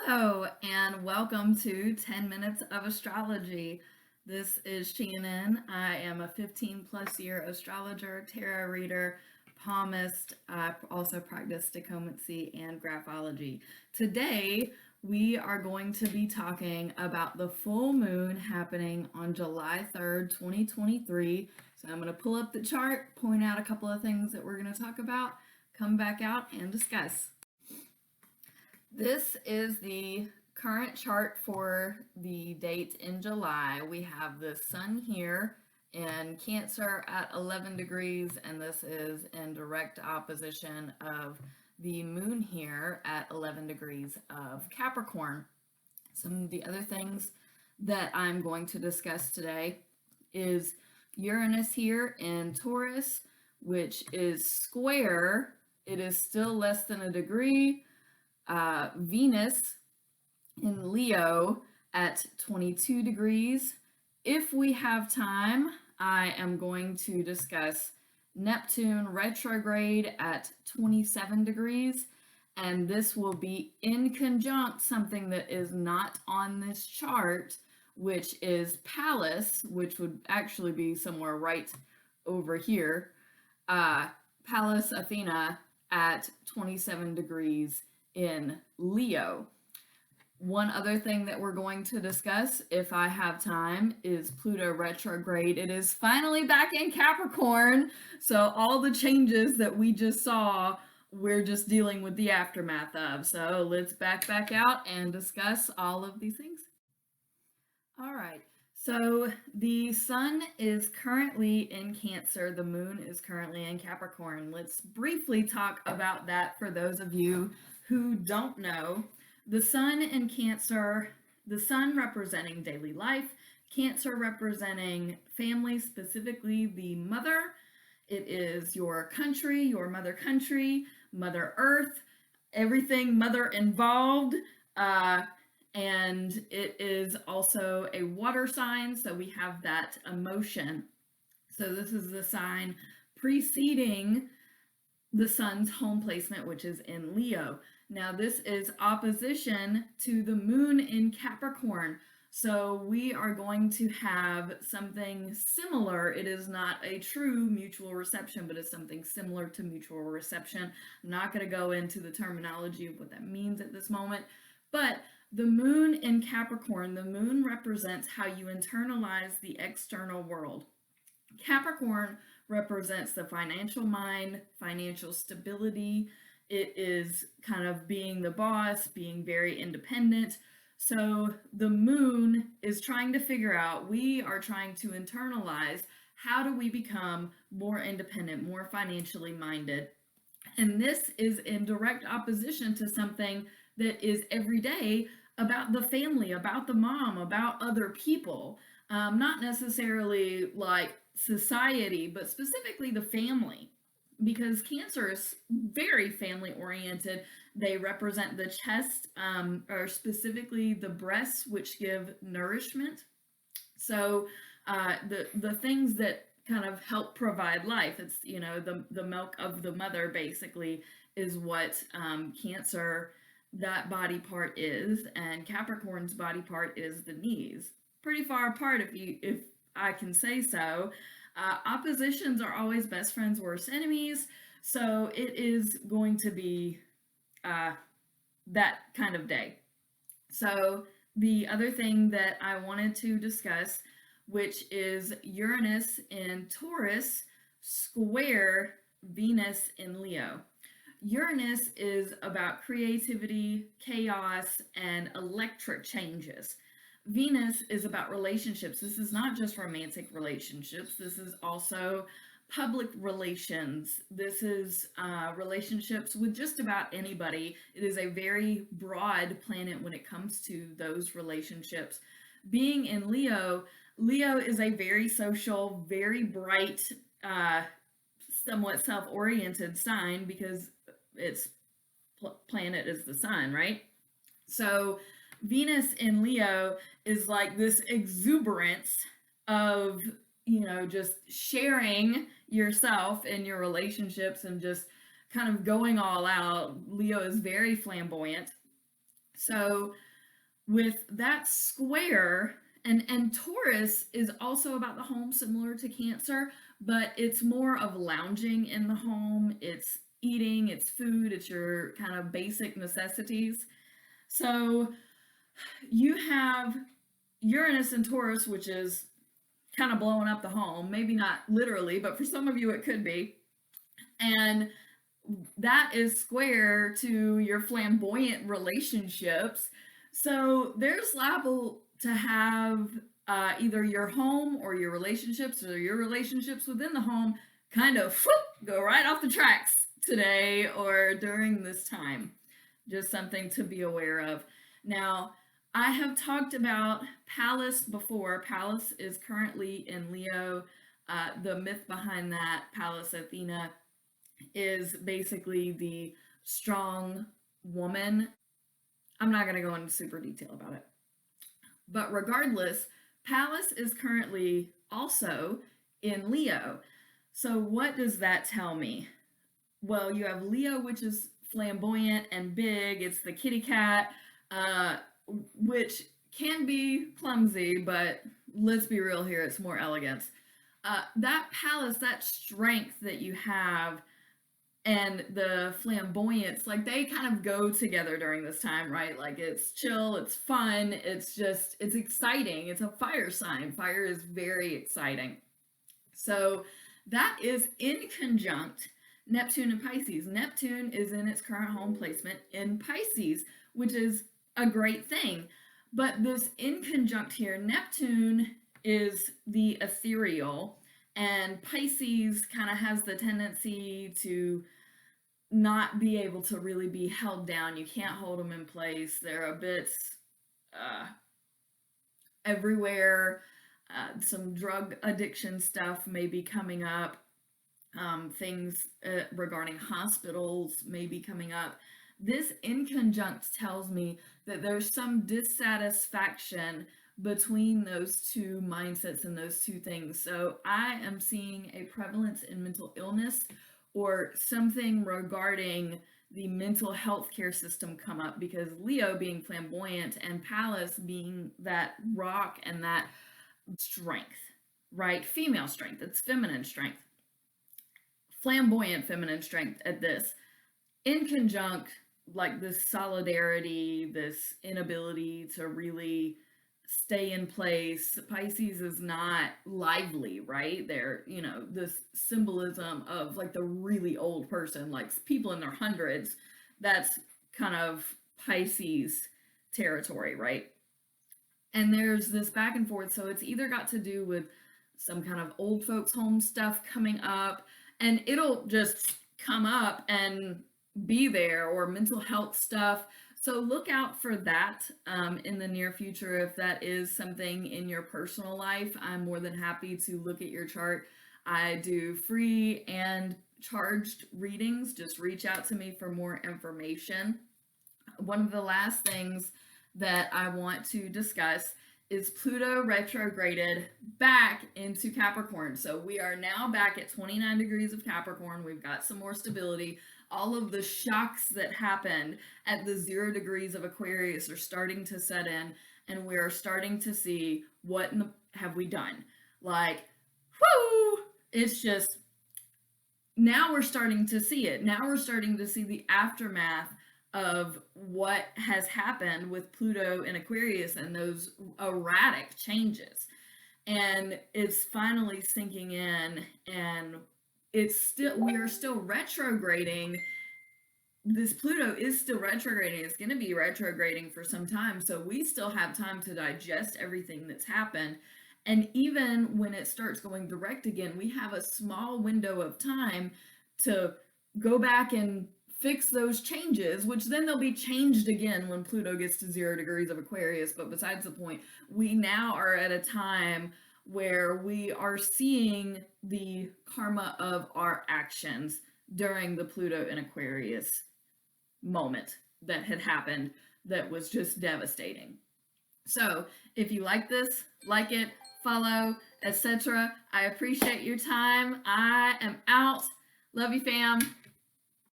Hello, and welcome to 10 Minutes of Astrology. This is Shannon. I am a 15 plus year astrologer, tarot reader, palmist. I also practice stichomancy and graphology. Today, we are going to be talking about the full moon happening on July 3rd, 2023. So I'm going to pull up the chart, point out a couple of things that we're going to talk about, come back out and discuss. This is the current chart for the date in July. We have the sun here in Cancer at 11 degrees, and this is in direct opposition of the moon here at 11 degrees of Capricorn. Some of the other things that I'm going to discuss today is Uranus here in Taurus, which is square. It is still less than a degree. Venus in Leo at 22 degrees. If we have time, I am going to discuss Neptune retrograde at 27 degrees, and this will be in conjunct something that is not on this chart, which is Pallas, which would actually be somewhere right over here. Pallas Athena at 27 degrees in Leo. One other thing that we're going to discuss, if I have time, is Pluto retrograde. It is finally back in Capricorn, so all the changes that we just saw, we're just dealing with the aftermath of. So let's back out and discuss all of these things. All right, so the sun is currently in Cancer, the moon is currently in Capricorn. Let's briefly talk about that for those of you who don't know. The sun in Cancer, the sun representing daily life, Cancer representing family, specifically the mother. It is your country, your mother country, Mother Earth, everything mother involved. And it is also a water sign, so we have that emotion. So this is the sign preceding the sun's home placement, which is in Leo. Now this is opposition to the moon in Capricorn. So we are going to have something similar. It is not a true mutual reception, but it's something similar to mutual reception. I'm not going to go into the terminology of what that means at this moment, but the moon in Capricorn, the moon represents how you internalize the external world. Capricorn represents the financial mind, financial stability. It is kind of being the boss, being very independent. So the moon is trying to figure out, we are trying to internalize, how do we become more independent, more financially minded? And this is in direct opposition to something that is every day about the family, about the mom, about other people. Not necessarily like society, but specifically the family, because Cancer is very family oriented. They represent the chest, or specifically the breasts, which give nourishment. So the things that kind of help provide life, it's, you know, the milk of the mother basically is what Cancer, that body part is, and Capricorn's body part is the knees. Pretty far apart, if I can say so. Oppositions are always best friends, worst enemies. So it is going to be that kind of day. So the other thing that I wanted to discuss, which is Uranus in Taurus square Venus in Leo. Uranus is about creativity, chaos, and electric changes. Venus is about relationships. This is not just romantic relationships. This is also public relations. This is relationships with just about anybody. It is a very broad planet when it comes to those relationships. Being in Leo, Leo is a very social, very bright, somewhat self-oriented sign because its planet is the sun, right? So Venus in Leo is like this exuberance of, you know, just sharing yourself and your relationships and just kind of going all out. Leo is very flamboyant. So with that square, and Taurus is also about the home, similar to Cancer, but it's more of lounging in the home. It's eating, it's food, it's your kind of basic necessities. So you have Uranus and Taurus, which is kind of blowing up the home. Maybe not literally, but for some of you it could be. And that is square to your flamboyant relationships. So there's liable to have either your home or your relationships within the home kind of go right off the tracks today or during this time. Just something to be aware of. Now, I have talked about Pallas before. Pallas is currently in Leo. The myth behind that, Pallas Athena, is basically the strong woman. I'm not going to go into super detail about it. But regardless, Pallas is currently also in Leo. So what does that tell me? Well, you have Leo, which is flamboyant and big. It's the kitty cat, which can be clumsy, but let's be real here, it's more elegance. That Pallas, that strength that you have, and the flamboyance, like they kind of go together during this time, right? Like it's chill, it's fun, it's exciting. It's a fire sign. Fire is very exciting. So that is in conjunct Neptune and Pisces. Neptune is in its current home placement in Pisces, which is a great thing. But this in conjunct here, Neptune is the ethereal, and Pisces kind of has the tendency to not be able to really be held down. You can't hold them in place. They're a bit everywhere. Some drug addiction stuff may be coming up. Things regarding hospitals may be coming up. This in conjunct tells me that there's some dissatisfaction between those two mindsets and those two things. So I am seeing a prevalence in mental illness or something regarding the mental health care system come up, because Leo being flamboyant and Pallas being that rock and that strength, right? Female strength, it's feminine strength. Flamboyant feminine strength at this. In conjunct, like this solidarity, this inability to really stay in place. Pisces is not lively, right? They're, this symbolism of like the really old person, like people in their hundreds. That's kind of Pisces territory, right? And there's this back and forth. So it's either got to do with some kind of old folks home stuff coming up, and it'll just come up and be there, or mental health stuff. So look out for that in the near future. If that is something in your personal life, I'm more than happy to look at your chart. I do free and charged readings. Just reach out to me for more information. One of the last things that I want to discuss is Pluto retrograded back into Capricorn. So we are now back at 29 degrees of Capricorn. We've got some more stability. All of the shocks that happened at the 0 degrees of Aquarius are starting to set in, and we are starting to see what have we done. Like, whoo! It's just, now we're starting to see it. Now we're starting to see the aftermath of what has happened with Pluto in Aquarius and those erratic changes. And it's finally sinking in, and we are still retrograding. This Pluto is still retrograding. It's going to be retrograding for some time. So we still have time to digest everything that's happened. And even when it starts going direct again, we have a small window of time to go back and fix those changes, which then they'll be changed again when Pluto gets to 0 degrees of Aquarius. But besides the point, we now are at a time where we are seeing the karma of our actions during the Pluto in Aquarius moment that had happened that was just devastating. So if you like this, like it, follow, etc. I appreciate your time. I am out. Love you, fam.